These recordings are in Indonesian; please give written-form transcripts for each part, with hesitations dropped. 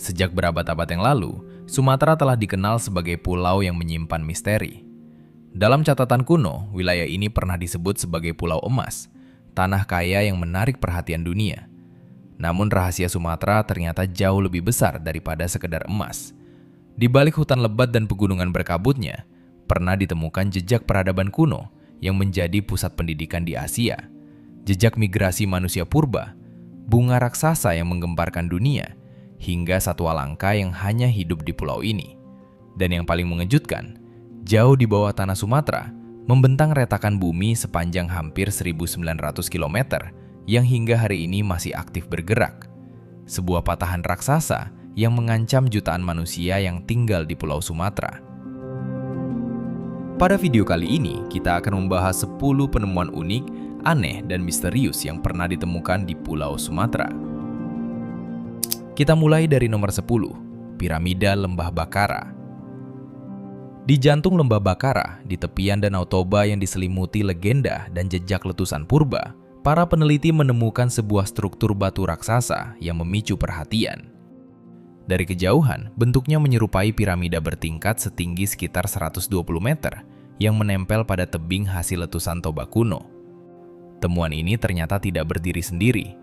Sejak berabad-abad yang lalu, Sumatera telah dikenal sebagai pulau yang menyimpan misteri. Dalam catatan kuno, wilayah ini pernah disebut sebagai Pulau Emas, tanah kaya yang menarik perhatian dunia. Namun rahasia Sumatera ternyata jauh lebih besar daripada sekedar emas. Di balik hutan lebat dan pegunungan berkabutnya, pernah ditemukan jejak peradaban kuno yang menjadi pusat pendidikan di Asia, jejak migrasi manusia purba, bunga raksasa yang menggemparkan dunia, hingga satwa langka yang hanya hidup di pulau ini. Dan yang paling mengejutkan, jauh di bawah tanah Sumatera, membentang retakan bumi sepanjang hampir 1.900 km yang hingga hari ini masih aktif bergerak. Sebuah patahan raksasa yang mengancam jutaan manusia yang tinggal di Pulau Sumatera. Pada video kali ini, kita akan membahas 10 penemuan unik, aneh, dan misterius yang pernah ditemukan di Pulau Sumatera. Kita mulai dari nomor 10, Piramida Lembah Bakara. Di jantung Lembah Bakara, di tepian Danau Toba yang diselimuti legenda dan jejak letusan purba, para peneliti menemukan sebuah struktur batu raksasa yang memicu perhatian. Dari kejauhan, bentuknya menyerupai piramida bertingkat setinggi sekitar 120 meter yang menempel pada tebing hasil letusan Toba kuno. Temuan ini ternyata tidak berdiri sendiri.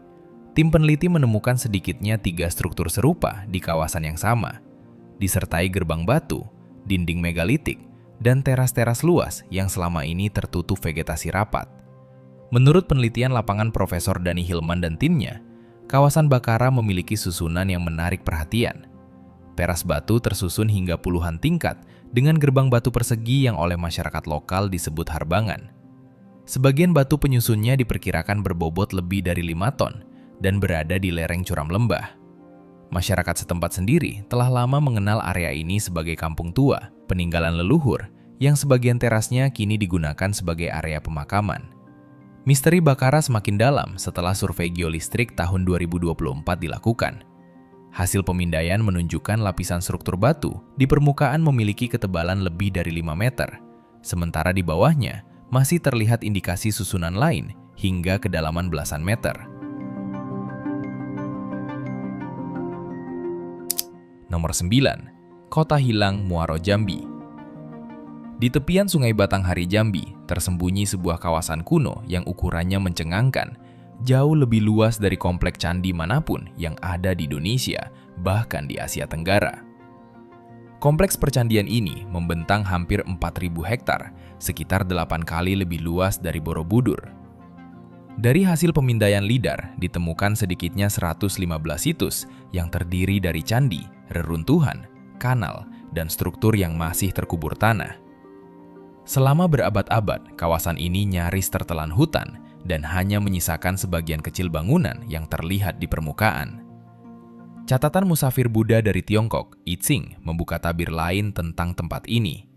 Tim peneliti menemukan sedikitnya 3 struktur serupa di kawasan yang sama, disertai gerbang batu, dinding megalitik, dan teras-teras luas yang selama ini tertutup vegetasi rapat. Menurut penelitian lapangan Profesor Dani Hilman dan timnya, kawasan Bakara memiliki susunan yang menarik perhatian. Teras batu tersusun hingga puluhan tingkat dengan gerbang batu persegi yang oleh masyarakat lokal disebut harbangan. Sebagian batu penyusunnya diperkirakan berbobot lebih dari 5 ton dan berada di lereng curam lembah. Masyarakat setempat sendiri telah lama mengenal area ini sebagai kampung tua, peninggalan leluhur, yang sebagian terasnya kini digunakan sebagai area pemakaman. Misteri Bakara semakin dalam setelah survei geolistrik tahun 2024 dilakukan. Hasil pemindaian menunjukkan lapisan struktur batu di permukaan memiliki ketebalan lebih dari 5 meter, sementara di bawahnya masih terlihat indikasi susunan lain hingga kedalaman belasan meter. Nomor 9. Kota Hilang Muaro Jambi. Di tepian Sungai Batanghari Jambi, tersembunyi sebuah kawasan kuno yang ukurannya mencengangkan, jauh lebih luas dari komplek candi manapun yang ada di Indonesia, bahkan di Asia Tenggara. Kompleks percandian ini membentang hampir 4.000 hektar, sekitar 8 kali lebih luas dari Borobudur. Dari hasil pemindaian LIDAR, ditemukan sedikitnya 115 situs yang terdiri dari candi, reruntuhan, kanal, dan struktur yang masih terkubur tanah. Selama berabad-abad, kawasan ini nyaris tertelan hutan dan hanya menyisakan sebagian kecil bangunan yang terlihat di permukaan. Catatan musafir Buddha dari Tiongkok, I Ching, membuka tabir lain tentang tempat ini.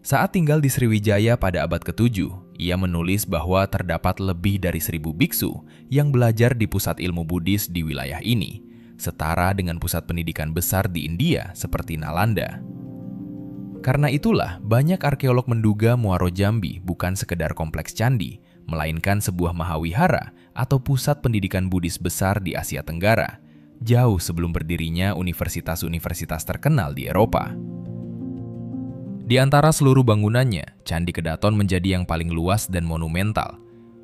Saat tinggal di Sriwijaya pada abad ke-7, ia menulis bahwa terdapat lebih dari 1.000 biksu yang belajar di pusat ilmu Buddhis di wilayah ini, setara dengan pusat pendidikan besar di India seperti Nalanda. Karena itulah, banyak arkeolog menduga Muaro Jambi bukan sekedar kompleks candi, melainkan sebuah mahawihara atau pusat pendidikan Buddhis besar di Asia Tenggara, jauh sebelum berdirinya universitas-universitas terkenal di Eropa. Di antara seluruh bangunannya, Candi Kedaton menjadi yang paling luas dan monumental.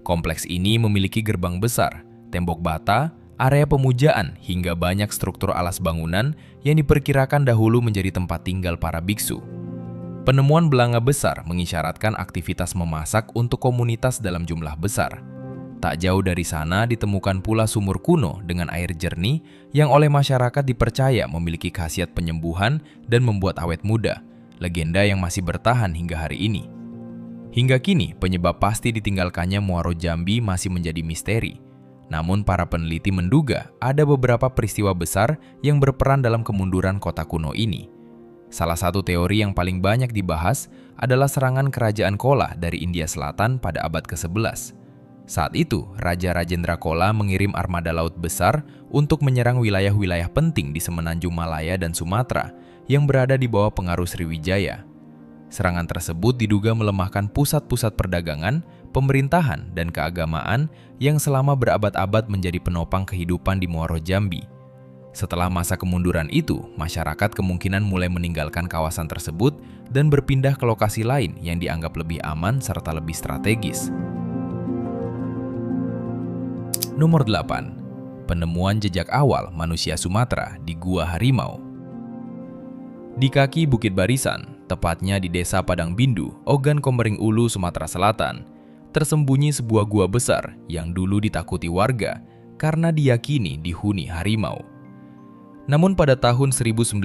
Kompleks ini memiliki gerbang besar, tembok bata, area pemujaan, hingga banyak struktur alas bangunan yang diperkirakan dahulu menjadi tempat tinggal para biksu. Penemuan belanga besar mengisyaratkan aktivitas memasak untuk komunitas dalam jumlah besar. Tak jauh dari sana ditemukan pula sumur kuno dengan air jernih yang oleh masyarakat dipercaya memiliki khasiat penyembuhan dan membuat awet muda, legenda yang masih bertahan hingga hari ini. Hingga kini, penyebab pasti ditinggalkannya Muaro Jambi masih menjadi misteri. Namun para peneliti menduga ada beberapa peristiwa besar yang berperan dalam kemunduran kota kuno ini. Salah satu teori yang paling banyak dibahas adalah serangan kerajaan Kola dari India Selatan pada abad ke-11. Saat itu, Raja Rajendra Chola mengirim armada laut besar untuk menyerang wilayah-wilayah penting di semenanjung Malaya dan Sumatera yang berada di bawah pengaruh Sriwijaya. Serangan tersebut diduga melemahkan pusat-pusat perdagangan, pemerintahan, dan keagamaan yang selama berabad-abad menjadi penopang kehidupan di Muaro Jambi. Setelah masa kemunduran itu, masyarakat kemungkinan mulai meninggalkan kawasan tersebut dan berpindah ke lokasi lain yang dianggap lebih aman serta lebih strategis. Nomor 8. Penemuan jejak awal manusia Sumatera di Gua Harimau. Di kaki Bukit Barisan, tepatnya di Desa Padang Bindu, Ogan Komering Ulu, Sumatera Selatan, tersembunyi sebuah gua besar yang dulu ditakuti warga karena diyakini dihuni harimau. Namun pada tahun 1995,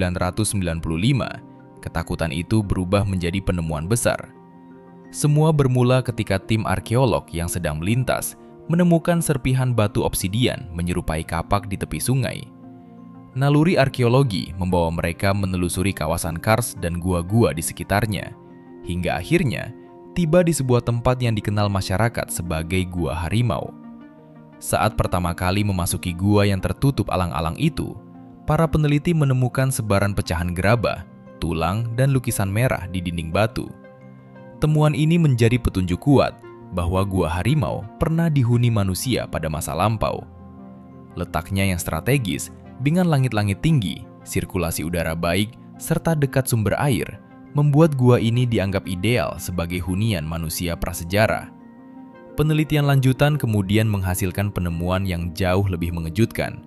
ketakutan itu berubah menjadi penemuan besar. Semua bermula ketika tim arkeolog yang sedang melintas menemukan serpihan batu obsidian menyerupai kapak di tepi sungai. Naluri arkeologi membawa mereka menelusuri kawasan kars dan gua-gua di sekitarnya, hingga akhirnya tiba di sebuah tempat yang dikenal masyarakat sebagai Gua Harimau. Saat pertama kali memasuki gua yang tertutup alang-alang itu, para peneliti menemukan sebaran pecahan gerabah, tulang, dan lukisan merah di dinding batu. Temuan ini menjadi petunjuk kuat bahwa Gua Harimau pernah dihuni manusia pada masa lampau. Letaknya yang strategis, dengan langit-langit tinggi, sirkulasi udara baik, serta dekat sumber air, membuat gua ini dianggap ideal sebagai hunian manusia prasejarah. Penelitian lanjutan kemudian menghasilkan penemuan yang jauh lebih mengejutkan.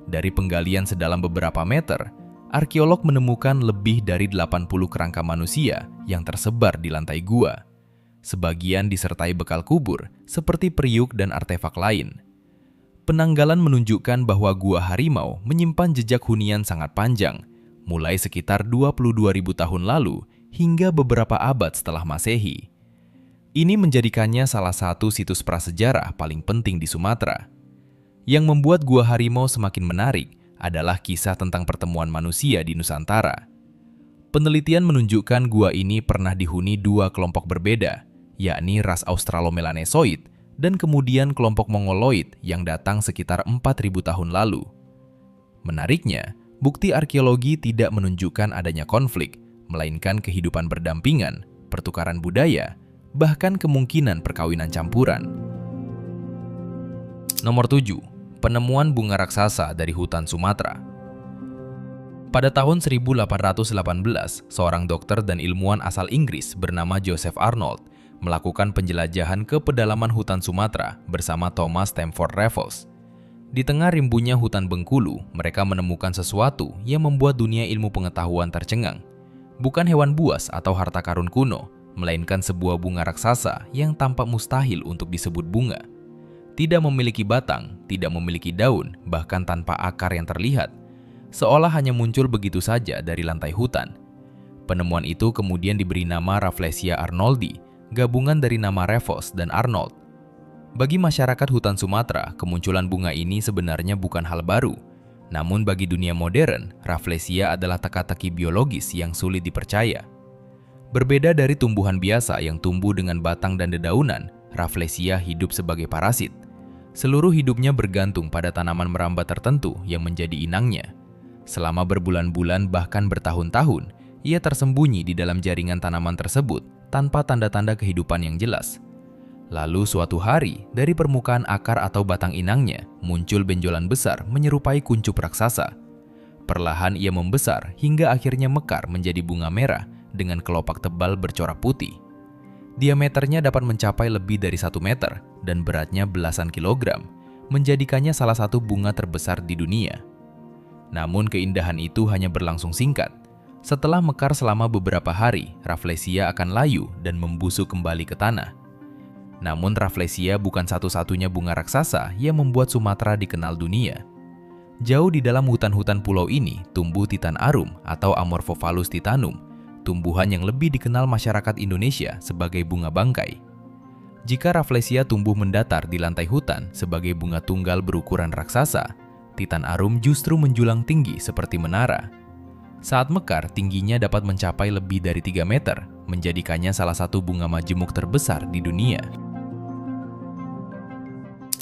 Dari penggalian sedalam beberapa meter, arkeolog menemukan lebih dari 80 kerangka manusia yang tersebar di lantai gua. Sebagian disertai bekal kubur seperti periuk dan artefak lain. Penanggalan menunjukkan bahwa Gua Harimau menyimpan jejak hunian sangat panjang, mulai sekitar 22.000 tahun lalu hingga beberapa abad setelah Masehi. Ini menjadikannya salah satu situs prasejarah paling penting di Sumatera. Yang membuat Gua Harimau semakin menarik adalah kisah tentang pertemuan manusia di Nusantara. Penelitian menunjukkan gua ini pernah dihuni dua kelompok berbeda, yakni ras Australomelanesoid dan kemudian kelompok Mongoloid yang datang sekitar 4.000 tahun lalu. Menariknya, bukti arkeologi tidak menunjukkan adanya konflik, melainkan kehidupan berdampingan, pertukaran budaya, bahkan kemungkinan perkawinan campuran. Nomor 7. Penemuan bunga raksasa dari hutan Sumatera. Pada tahun 1818, seorang dokter dan ilmuwan asal Inggris bernama Joseph Arnold melakukan penjelajahan ke pedalaman hutan Sumatera bersama Thomas Stamford Raffles. Di tengah rimbunnya hutan Bengkulu, mereka menemukan sesuatu yang membuat dunia ilmu pengetahuan tercengang. Bukan hewan buas atau harta karun kuno, melainkan sebuah bunga raksasa yang tampak mustahil untuk disebut bunga. Tidak memiliki batang, tidak memiliki daun, bahkan tanpa akar yang terlihat. Seolah hanya muncul begitu saja dari lantai hutan. Penemuan itu kemudian diberi nama Rafflesia arnoldi, gabungan dari nama Raffles dan Arnold. Bagi masyarakat hutan Sumatera, kemunculan bunga ini sebenarnya bukan hal baru. Namun bagi dunia modern, Rafflesia adalah teka-teki biologis yang sulit dipercaya. Berbeda dari tumbuhan biasa yang tumbuh dengan batang dan dedaunan, Rafflesia hidup sebagai parasit. Seluruh hidupnya bergantung pada tanaman merambat tertentu yang menjadi inangnya. Selama berbulan-bulan bahkan bertahun-tahun, ia tersembunyi di dalam jaringan tanaman tersebut tanpa tanda-tanda kehidupan yang jelas. Lalu suatu hari, dari permukaan akar atau batang inangnya, muncul benjolan besar menyerupai kuncup raksasa. Perlahan ia membesar hingga akhirnya mekar menjadi bunga merah dengan kelopak tebal bercorak putih. Diameternya dapat mencapai lebih dari 1 meter dan beratnya belasan kilogram, menjadikannya salah satu bunga terbesar di dunia. Namun keindahan itu hanya berlangsung singkat. Setelah mekar selama beberapa hari, Rafflesia akan layu dan membusuk kembali ke tanah. Namun Rafflesia bukan satu-satunya bunga raksasa yang membuat Sumatera dikenal dunia. Jauh di dalam hutan-hutan pulau ini tumbuh Titan arum atau Amorphophallus titanum, tumbuhan yang lebih dikenal masyarakat Indonesia sebagai bunga bangkai. Jika Rafflesia tumbuh mendatar di lantai hutan sebagai bunga tunggal berukuran raksasa, Titan arum justru menjulang tinggi seperti menara. Saat mekar, tingginya dapat mencapai lebih dari 3 meter, menjadikannya salah satu bunga majemuk terbesar di dunia.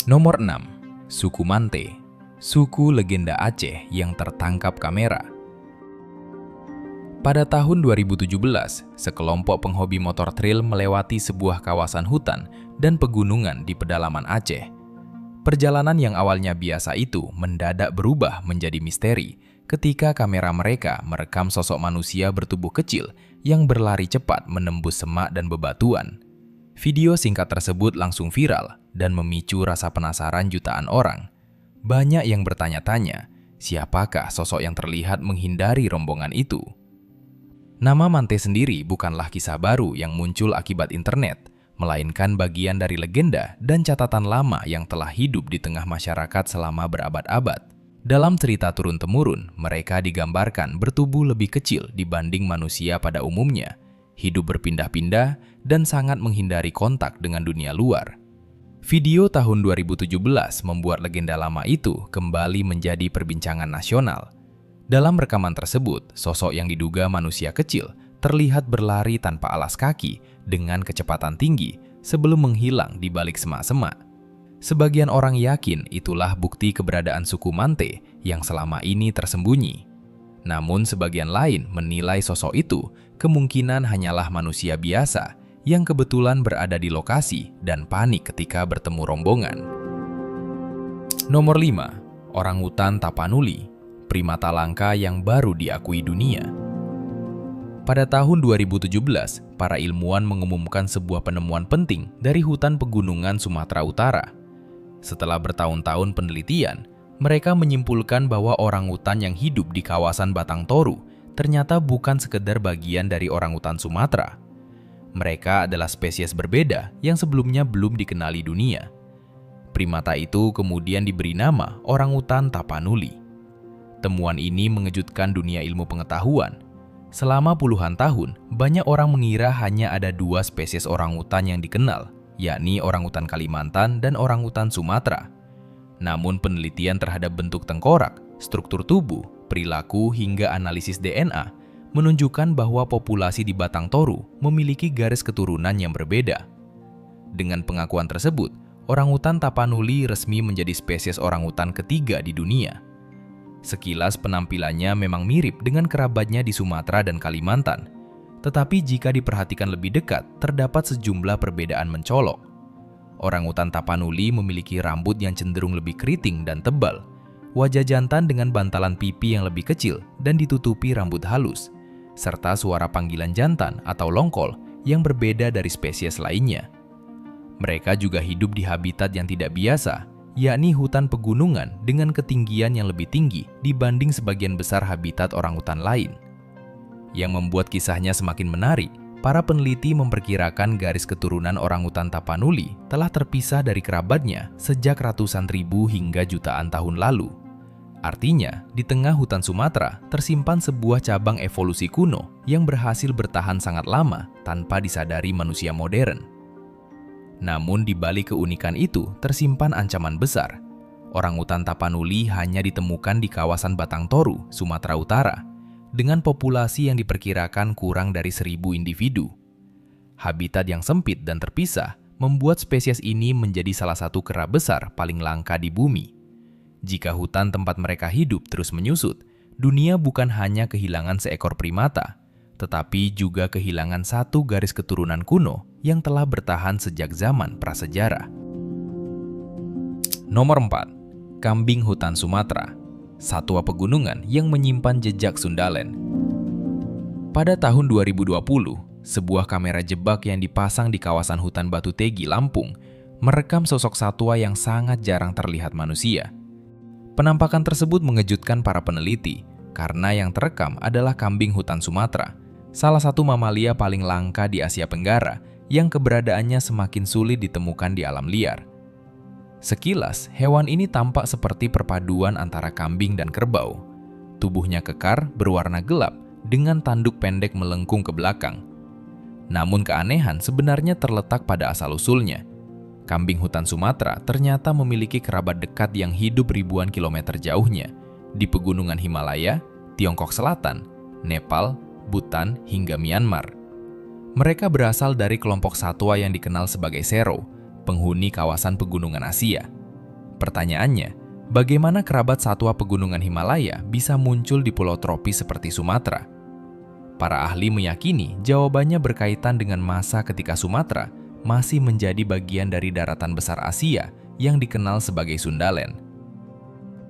Nomor 6. Suku Mante, suku legenda Aceh yang tertangkap kamera. Pada tahun 2017, sekelompok penghobi motor trail melewati sebuah kawasan hutan dan pegunungan di pedalaman Aceh. Perjalanan yang awalnya biasa itu mendadak berubah menjadi misteri ketika kamera mereka merekam sosok manusia bertubuh kecil yang berlari cepat menembus semak dan bebatuan. Video singkat tersebut langsung viral dan memicu rasa penasaran jutaan orang. Banyak yang bertanya-tanya, siapakah sosok yang terlihat menghindari rombongan itu? Nama Mante sendiri bukanlah kisah baru yang muncul akibat internet, melainkan bagian dari legenda dan catatan lama yang telah hidup di tengah masyarakat selama berabad-abad. Dalam cerita turun-temurun, mereka digambarkan bertubuh lebih kecil dibanding manusia pada umumnya, hidup berpindah-pindah, dan sangat menghindari kontak dengan dunia luar. Video tahun 2017 membuat legenda lama itu kembali menjadi perbincangan nasional. Dalam rekaman tersebut, sosok yang diduga manusia kecil terlihat berlari tanpa alas kaki dengan kecepatan tinggi sebelum menghilang di balik semak-semak. Sebagian orang yakin itulah bukti keberadaan suku Mante yang selama ini tersembunyi. Namun sebagian lain menilai sosok itu kemungkinan hanyalah manusia biasa yang kebetulan berada di lokasi dan panik ketika bertemu rombongan. Nomor 5. Orangutan Tapanuli, primata langka yang baru diakui dunia. Pada tahun 2017, para ilmuwan mengumumkan sebuah penemuan penting dari hutan pegunungan Sumatera Utara. Setelah bertahun-tahun penelitian, mereka menyimpulkan bahwa orangutan yang hidup di kawasan Batang Toru ternyata bukan sekedar bagian dari orangutan Sumatera. Mereka adalah spesies berbeda yang sebelumnya belum dikenali dunia. Primata itu kemudian diberi nama orangutan Tapanuli. Temuan ini mengejutkan dunia ilmu pengetahuan. Selama puluhan tahun, banyak orang mengira hanya ada dua spesies orangutan yang dikenal, yakni orangutan Kalimantan dan orangutan Sumatera. Namun penelitian terhadap bentuk tengkorak, struktur tubuh, perilaku hingga analisis DNA menunjukkan bahwa populasi di Batang Toru memiliki garis keturunan yang berbeda. Dengan pengakuan tersebut, orangutan Tapanuli resmi menjadi spesies orangutan ketiga di dunia. Sekilas penampilannya memang mirip dengan kerabatnya di Sumatera dan Kalimantan, tetapi jika diperhatikan lebih dekat, terdapat sejumlah perbedaan mencolok. Orangutan Tapanuli memiliki rambut yang cenderung lebih keriting dan tebal, wajah jantan dengan bantalan pipi yang lebih kecil dan ditutupi rambut halus, serta suara panggilan jantan atau longkol yang berbeda dari spesies lainnya. Mereka juga hidup di habitat yang tidak biasa, yakni hutan pegunungan dengan ketinggian yang lebih tinggi dibanding sebagian besar habitat orangutan lain. Yang membuat kisahnya semakin menarik, para peneliti memperkirakan garis keturunan orangutan Tapanuli telah terpisah dari kerabatnya sejak ratusan ribu hingga jutaan tahun lalu. Artinya, di tengah hutan Sumatera tersimpan sebuah cabang evolusi kuno yang berhasil bertahan sangat lama tanpa disadari manusia modern. Namun di balik keunikan itu tersimpan ancaman besar. Orangutan Tapanuli hanya ditemukan di kawasan Batang Toru, Sumatera Utara, dengan populasi yang diperkirakan kurang dari 1.000 individu. Habitat yang sempit dan terpisah membuat spesies ini menjadi salah satu kera besar paling langka di bumi. Jika hutan tempat mereka hidup terus menyusut, dunia bukan hanya kehilangan seekor primata, tetapi juga kehilangan satu garis keturunan kuno yang telah bertahan sejak zaman prasejarah. Nomor 4. Kambing hutan Sumatera, satwa pegunungan yang menyimpan jejak Sundaland. Pada tahun 2020, sebuah kamera jebak yang dipasang di kawasan hutan Batu Tegi, Lampung, merekam sosok satwa yang sangat jarang terlihat manusia. Penampakan tersebut mengejutkan para peneliti, karena yang terekam adalah kambing hutan Sumatera, salah satu mamalia paling langka di Asia Tenggara yang keberadaannya semakin sulit ditemukan di alam liar. Sekilas, hewan ini tampak seperti perpaduan antara kambing dan kerbau. Tubuhnya kekar, berwarna gelap, dengan tanduk pendek melengkung ke belakang. Namun keanehan sebenarnya terletak pada asal-usulnya. Kambing hutan Sumatera ternyata memiliki kerabat dekat yang hidup ribuan kilometer jauhnya, di pegunungan Himalaya, Tiongkok Selatan, Nepal, Bhutan, hingga Myanmar. Mereka berasal dari kelompok satwa yang dikenal sebagai Sero, penghuni kawasan pegunungan Asia. Pertanyaannya, bagaimana kerabat satwa pegunungan Himalaya bisa muncul di pulau tropis seperti Sumatera? Para ahli meyakini jawabannya berkaitan dengan masa ketika Sumatera masih menjadi bagian dari daratan besar Asia yang dikenal sebagai Sundaland.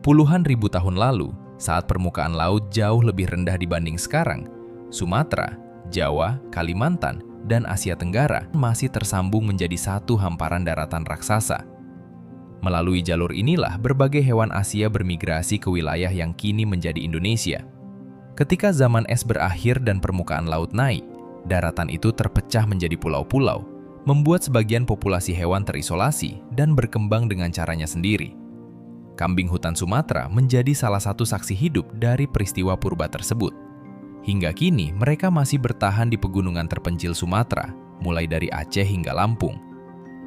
Puluhan ribu tahun lalu, saat permukaan laut jauh lebih rendah dibanding sekarang, Sumatera, Jawa, Kalimantan, dan Asia Tenggara masih tersambung menjadi satu hamparan daratan raksasa. Melalui jalur inilah berbagai hewan Asia bermigrasi ke wilayah yang kini menjadi Indonesia. Ketika zaman es berakhir dan permukaan laut naik, daratan itu terpecah menjadi pulau-pulau, membuat sebagian populasi hewan terisolasi dan berkembang dengan caranya sendiri. Kambing hutan Sumatera menjadi salah satu saksi hidup dari peristiwa purba tersebut. Hingga kini, mereka masih bertahan di pegunungan terpencil Sumatera, mulai dari Aceh hingga Lampung.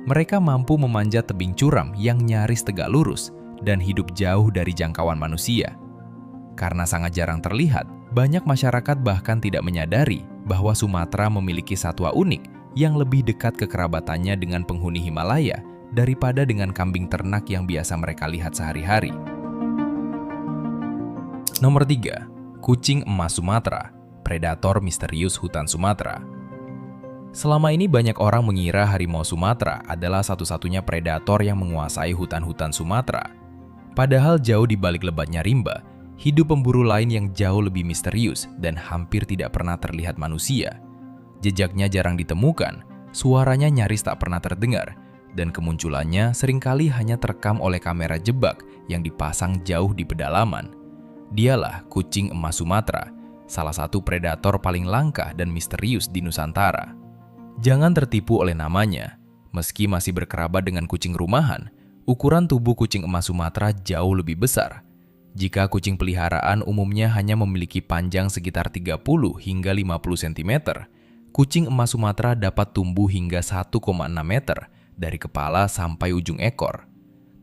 Mereka mampu memanjat tebing curam yang nyaris tegak lurus dan hidup jauh dari jangkauan manusia. Karena sangat jarang terlihat, banyak masyarakat bahkan tidak menyadari bahwa Sumatera memiliki satwa unik yang lebih dekat kekerabatannya dengan penghuni Himalaya daripada dengan kambing ternak yang biasa mereka lihat sehari-hari. Nomor 3. Kucing emas Sumatera, predator misterius hutan Sumatera. Selama ini banyak orang mengira harimau Sumatera adalah satu-satunya predator yang menguasai hutan-hutan Sumatera. Padahal jauh di balik lebatnya rimba, hidup pemburu lain yang jauh lebih misterius dan hampir tidak pernah terlihat manusia. Jejaknya jarang ditemukan, suaranya nyaris tak pernah terdengar, dan kemunculannya seringkali hanya terekam oleh kamera jebak yang dipasang jauh di pedalaman. Dialah kucing emas Sumatera, salah satu predator paling langka dan misterius di Nusantara. Jangan tertipu oleh namanya. Meski masih berkerabat dengan kucing rumahan, ukuran tubuh kucing emas Sumatera jauh lebih besar. Jika kucing peliharaan umumnya hanya memiliki panjang sekitar 30 hingga 50 cm, kucing emas Sumatera dapat tumbuh hingga 1,6 meter dari kepala sampai ujung ekor.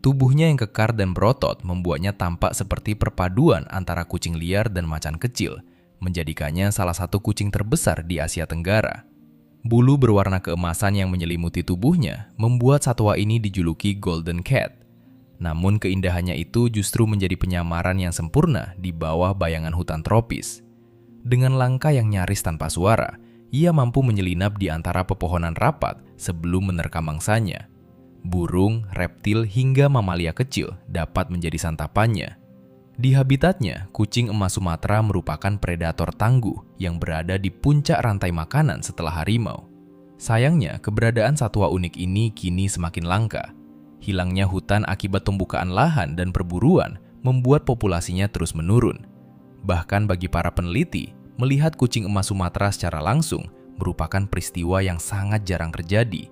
Tubuhnya yang kekar dan berotot membuatnya tampak seperti perpaduan antara kucing liar dan macan kecil, menjadikannya salah satu kucing terbesar di Asia Tenggara. Bulu berwarna keemasan yang menyelimuti tubuhnya membuat satwa ini dijuluki Golden Cat. Namun keindahannya itu justru menjadi penyamaran yang sempurna di bawah bayangan hutan tropis. Dengan langkah yang nyaris tanpa suara, ia mampu menyelinap di antara pepohonan rapat sebelum menerkam mangsanya. Burung, reptil, hingga mamalia kecil dapat menjadi santapannya. Di habitatnya, kucing emas Sumatera merupakan predator tangguh yang berada di puncak rantai makanan setelah harimau. Sayangnya, keberadaan satwa unik ini kini semakin langka. Hilangnya hutan akibat pembukaan lahan dan perburuan membuat populasinya terus menurun. Bahkan bagi para peneliti, melihat kucing emas Sumatera secara langsung merupakan peristiwa yang sangat jarang terjadi.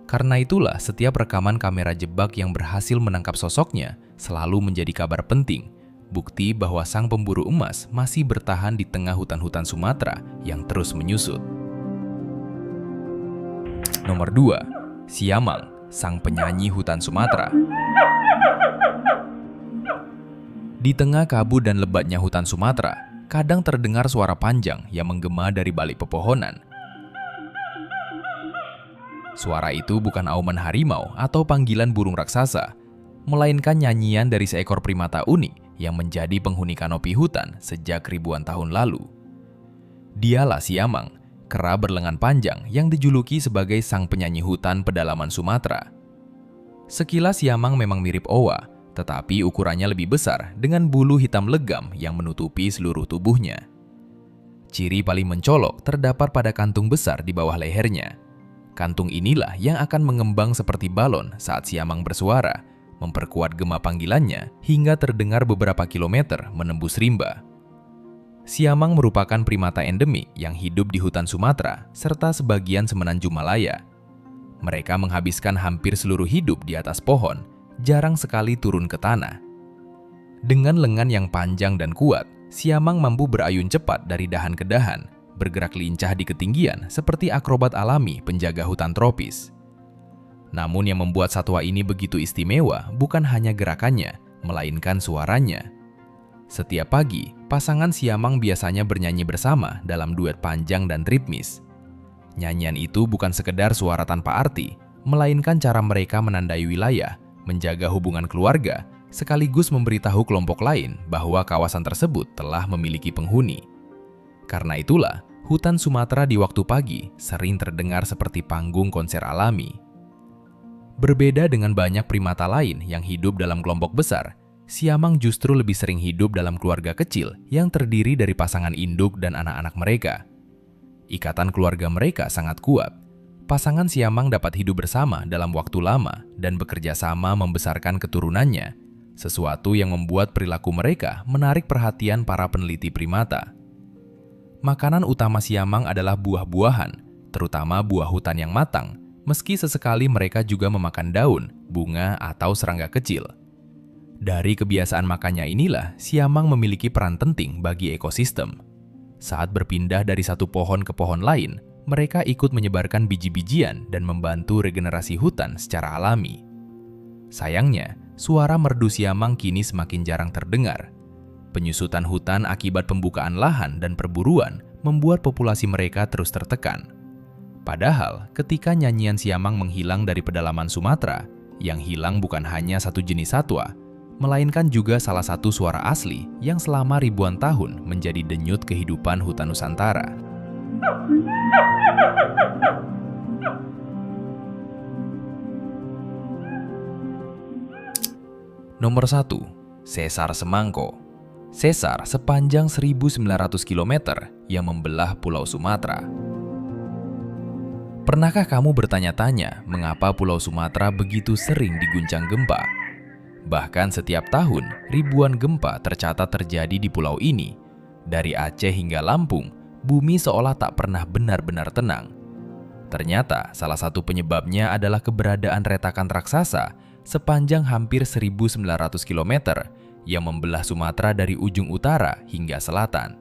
Karena itulah, setiap rekaman kamera jebak yang berhasil menangkap sosoknya selalu menjadi kabar penting, bukti bahwa sang pemburu emas masih bertahan di tengah hutan-hutan Sumatera yang terus menyusut. Nomor 2. Siamang, sang penyanyi hutan Sumatera. Di tengah kabut dan lebatnya hutan Sumatera, kadang terdengar suara panjang yang menggema dari balik pepohonan. Suara itu bukan auman harimau atau panggilan burung raksasa, melainkan nyanyian dari seekor primata unik yang menjadi penghuni kanopi hutan sejak ribuan tahun lalu. Dialah siamang, kera berlengan panjang yang dijuluki sebagai sang penyanyi hutan pedalaman Sumatera. Sekilas siamang memang mirip owa, tetapi ukurannya lebih besar dengan bulu hitam legam yang menutupi seluruh tubuhnya. Ciri paling mencolok terdapat pada kantung besar di bawah lehernya. Kantung inilah yang akan mengembang seperti balon saat siamang bersuara, memperkuat gema panggilannya hingga terdengar beberapa kilometer menembus rimba. Siamang merupakan primata endemik yang hidup di hutan Sumatera serta sebagian semenanjung Malaya. Mereka menghabiskan hampir seluruh hidup di atas pohon, jarang sekali turun ke tanah. Dengan lengan yang panjang dan kuat, siamang mampu berayun cepat dari dahan ke dahan, bergerak lincah di ketinggian seperti akrobat alami penjaga hutan tropis. Namun yang membuat satwa ini begitu istimewa bukan hanya gerakannya, melainkan suaranya. Setiap pagi, pasangan siamang biasanya bernyanyi bersama dalam duet panjang dan ritmis. Nyanyian itu bukan sekedar suara tanpa arti, melainkan cara mereka menandai wilayah, menjaga hubungan keluarga, sekaligus memberitahu kelompok lain bahwa kawasan tersebut telah memiliki penghuni. Karena itulah, hutan Sumatera di waktu pagi sering terdengar seperti panggung konser alami. Berbeda dengan banyak primata lain yang hidup dalam kelompok besar, siamang justru lebih sering hidup dalam keluarga kecil yang terdiri dari pasangan induk dan anak-anak mereka. Ikatan keluarga mereka sangat kuat. Pasangan siamang dapat hidup bersama dalam waktu lama dan bekerja sama membesarkan keturunannya, sesuatu yang membuat perilaku mereka menarik perhatian para peneliti primata. Makanan utama siamang adalah buah-buahan, terutama buah hutan yang matang, meski sesekali mereka juga memakan daun, bunga, atau serangga kecil. Dari kebiasaan makannya inilah, siamang memiliki peran penting bagi ekosistem. Saat berpindah dari satu pohon ke pohon lain, mereka ikut menyebarkan biji-bijian dan membantu regenerasi hutan secara alami. Sayangnya, suara merdu siamang kini semakin jarang terdengar. Penyusutan hutan akibat pembukaan lahan dan perburuan membuat populasi mereka terus tertekan. Padahal, ketika nyanyian siamang menghilang dari pedalaman Sumatera, yang hilang bukan hanya satu jenis satwa, melainkan juga salah satu suara asli yang selama ribuan tahun menjadi denyut kehidupan hutan Nusantara. Nomor 1. Sesar Semangko. Sesar sepanjang 1.900 km yang membelah Pulau Sumatera. Pernahkah kamu bertanya-tanya mengapa Pulau Sumatera begitu sering diguncang gempa? Bahkan setiap tahun, ribuan gempa tercatat terjadi di pulau ini. Dari Aceh hingga Lampung, bumi seolah tak pernah benar-benar tenang. Ternyata, salah satu penyebabnya adalah keberadaan retakan raksasa sepanjang hampir 1.900 km yang membelah Sumatera dari ujung utara hingga selatan.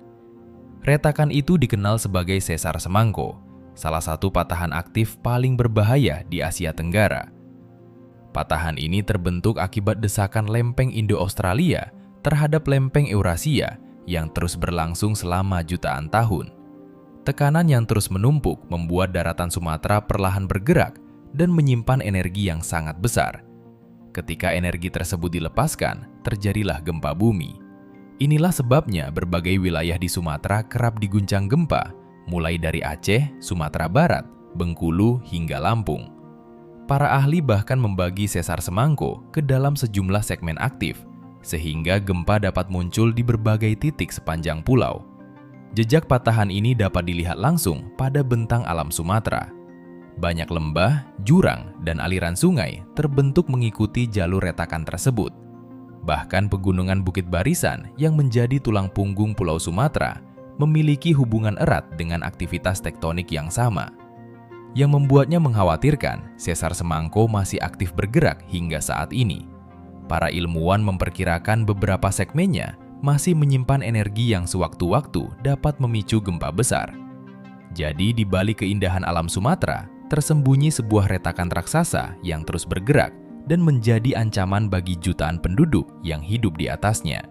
Retakan itu dikenal sebagai Sesar Semangko, salah satu patahan aktif paling berbahaya di Asia Tenggara. Patahan ini terbentuk akibat desakan lempeng Indo-Australia terhadap lempeng Eurasia yang terus berlangsung selama jutaan tahun. Tekanan yang terus menumpuk membuat daratan Sumatera perlahan bergerak dan menyimpan energi yang sangat besar. Ketika energi tersebut dilepaskan, terjadilah gempa bumi. Inilah sebabnya berbagai wilayah di Sumatera kerap diguncang gempa, mulai dari Aceh, Sumatera Barat, Bengkulu, hingga Lampung. Para ahli bahkan membagi Sesar Semangko ke dalam sejumlah segmen aktif, sehingga gempa dapat muncul di berbagai titik sepanjang pulau. Jejak patahan ini dapat dilihat langsung pada bentang alam Sumatera. Banyak lembah, jurang, dan aliran sungai terbentuk mengikuti jalur retakan tersebut. Bahkan pegunungan Bukit Barisan yang menjadi tulang punggung Pulau Sumatera memiliki hubungan erat dengan aktivitas tektonik yang sama. Yang membuatnya mengkhawatirkan, Sesar Semangko masih aktif bergerak hingga saat ini. Para ilmuwan memperkirakan beberapa segmennya masih menyimpan energi yang sewaktu-waktu dapat memicu gempa besar. Jadi di balik keindahan alam Sumatera, tersembunyi sebuah retakan raksasa yang terus bergerak dan menjadi ancaman bagi jutaan penduduk yang hidup di atasnya.